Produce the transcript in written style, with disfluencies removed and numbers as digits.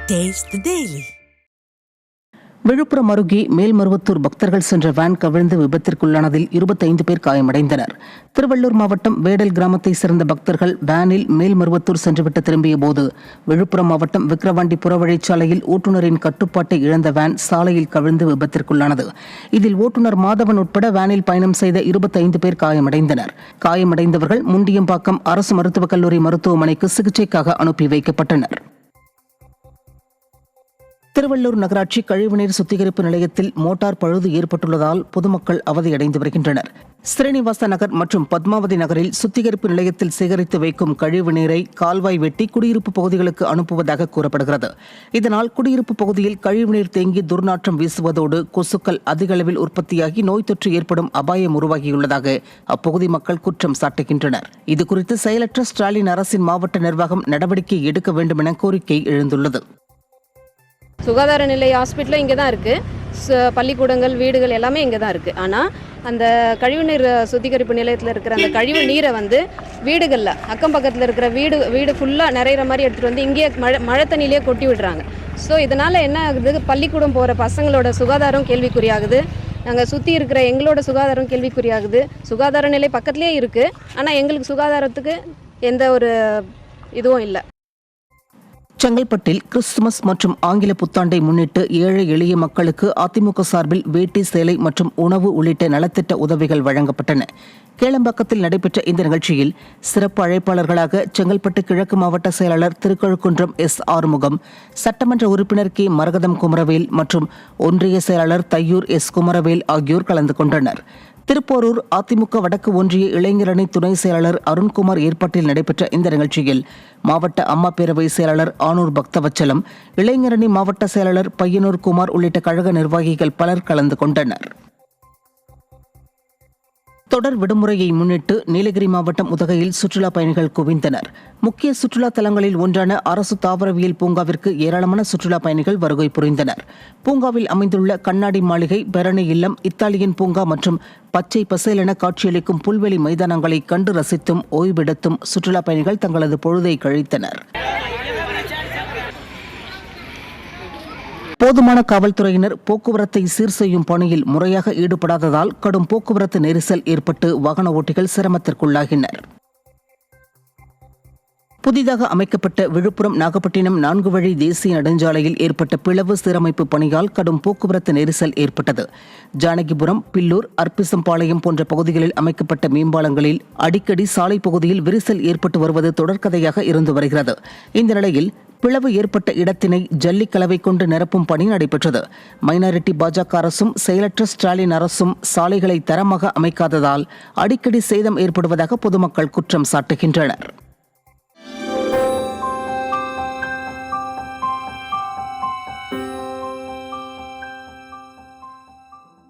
Taste the Daily. Villupuram அருகே மேல்மருவத்தூர் பக்தர்கள் சென்ற வேன் கவிழ்ந்து விபத்திற்குள்ளானதில் 25 பேர் காயமடைந்தனர். திருவள்ளூர் மாவட்டம் வேடல் கிராமத்தை சேர்ந்த பக்தர்கள் வேனில் மேல்மருவத்தூர் சென்றுவிட்டு திரும்பிய போது விழுப்புரம் மாவட்டம் விக்கிரவாண்டி புறவழிச்சாலையில் ஓட்டுநரின் கட்டுப்பாட்டை இழந்த வேன் சாலையில் கவிழ்ந்து விபத்திற்குள்ளானது. இதில் ஓட்டுநர் மாதவன் உட்பட வேனில் பயணம் செய்த 25 பேர் காயமடைந்தனர். காயமடைந்தவர்கள் முண்டியம்பாக்கம் அரசு மருத்துவக் கல்லூரி மருத்துவமனைக்கு சிகிச்சைக்காக அனுப்பி வைக்கப்பட்டனர். திருவள்ளூர் நகராட்சி கழிவுநீர் சுத்திகரிப்பு நிலையத்தில் மோட்டார் பழுது ஏற்பட்டுள்ளதால் பொதுமக்கள் அவதியடைந்து வருகின்றனர். ஸ்ரீனிவாச நகர் மற்றும் பத்மாவதி நகரில் சுத்திகரிப்பு நிலையத்தில் சேகரித்து வைக்கும் கழிவு நீரை கால்வாய் வெட்டி குடியிருப்பு பகுதிகளுக்கு அனுப்புவதாக கூறப்படுகிறது. இதனால் குடியிருப்பு பகுதியில் கழிவுநீர் தேங்கி துர்நாற்றம் வீசுவதோடு கொசுக்கள் அதிக அளவில் உற்பத்தியாகி நோய் தொற்று ஏற்படும் அபாயம் உருவாகியுள்ளதாக அப்பகுதி மக்கள் குற்றம் சாட்டுகின்றனர். இதுகுறித்து செயலற்ற ஸ்டாலின் அரசின் மாவட்ட நிர்வாகம் நடவடிக்கை எடுக்க வேண்டும் என கோரிக்கை எழுந்துள்ளது. சுகாதார நிலைய ஹாஸ்பிட்டலும் இங்கே தான் இருக்குது, பள்ளிக்கூடங்கள் வீடுகள் எல்லாமே இங்கே தான் இருக்குது. ஆனால் அந்த கழிவுநீர் சுத்திகரிப்பு நிலையத்தில் இருக்கிற அந்த கழிவு நீரை வீடுகளில் அக்கம் பக்கத்தில் இருக்கிற வீடு ஃபுல்லாக நிறையிற மாதிரி எடுத்துகிட்டு வந்து இங்கேயே மழை தண்ணியிலே கொட்டி விடுறாங்க. ஸோ இதனால் என்ன ஆகுது, பள்ளிக்கூடம் போகிற பசங்களோட சுகாதாரம் கேள்விக்குறியாகுது, நாங்கள் சுற்றி இருக்கிற எங்களோட சுகாதாரம் கேள்விக்குறியாகுது. சுகாதார நிலை பக்கத்துலேயே இருக்குது, ஆனால் எங்களுக்கு சுகாதாரத்துக்கு எந்த ஒரு இதுவும் இல்லை. செங்கல்பட்டில் கிறிஸ்துமஸ் மற்றும் ஆங்கில புத்தாண்டை முன்னிட்டு ஏழை எளிய மக்களுக்கு அதிமுக சார்பில் வேட்டி, சேலை மற்றும் உணவு உள்ளிட்ட நலத்திட்ட உதவிகள் வழங்கப்பட்டன. கேளம்பாக்கத்தில் நடைபெற்ற இந்த நிகழ்ச்சியில் சிறப்பு அழைப்பாளர்களாக செங்கல்பட்டு கிழக்கு மாவட்ட செயலாளர் திருக்கழுக்குன்றம் எஸ். ஆறுமுகம், சட்டமன்ற உறுப்பினர் கே. மரகதம் குமரவேல் மற்றும் ஒன்றிய செயலாளர் தையூர் எஸ். குமரவேல் ஆகியோர் கலந்து கொண்டனர். திருப்போரூர் அதிமுக வடக்கு ஒன்றிய இளைஞரணி துணை செயலாளர் அருண்குமார் ஏற்பாட்டில் நடைபெற்ற இந்த நிகழ்ச்சியில் மாவட்ட அம்மா பேரவை செயலாளர் ஆனூர் பக்தவச்சலம், இளைஞரணி மாவட்ட செயலாளர் பையனூர் குமார் உள்ளிட்ட கழக நிர்வாகிகள் பலர் கலந்து கொண்டனர். தொடர் விடுமுறையை முன்னிட்டு நீலகிரி மாவட்டம் உதகையில் சுற்றுலா பயணிகள் குவிந்தனர். முக்கிய சுற்றுலா தலங்களில் ஒன்றான அரசு தாவரவியல் பூங்காவிற்கு ஏராளமான சுற்றுலா பயணிகள் வருகை புரிந்தனர். பூங்காவில் அமைந்துள்ள கண்ணாடி மாளிகை, பெரணி இல்லம், இத்தாலியன் பூங்கா மற்றும் பச்சை பசேலென காட்சியளிக்கும் புல்வெளி மைதானங்களை கண்டு ரசித்தும் ஓய்வெடுத்தும் சுற்றுலா பயணிகள் தங்களது பொழுதை கழித்தனர். போதுமான காவல்துறையினர் போக்குவரத்தை சீர் செய்யும் பணியில் முறையாக ஈடுபடாததால் கடும் போக்குவரத்து நெரிசல் ஏற்பட்டு வாகன ஓட்டிகள் சிரமத்திற்குள்ளாகினர். புதிதாக அமைக்கப்பட்ட விழுப்புரம் நாகப்பட்டினம் 4 வழி தேசிய நெடுஞ்சாலையில் ஏற்பட்ட பிளவு சீரமைப்பு பணியால் கடும் போக்குவரத்து நெரிசல் ஏற்பட்டது. ஜானகிபுரம், பில்லூர், அர்ப்பிசம்பாளையம் போன்ற பகுதிகளில் அமைக்கப்பட்ட மேம்பாலங்களில் அடிக்கடி சாலை பகுதியில் விரிசல் ஏற்பட்டு வருவது தொடர்கதையாக இருந்து வருகிறது. இந்த நிலையில் பிளவு ஏற்பட்ட இடத்தினை ஜல்லிக்கலவை கொண்டு நிரப்பும் பணி நடைபெற்றது. மைனாரிட்டி பாஜக அரசும் செயலற்ற ஸ்டாலின் அரசும் சாலைகளை தரமாக அமைக்காததால் அடிக்கடி சேதம் ஏற்படுவதாக பொதுமக்கள் குற்றம் சாட்டுகின்றனர்.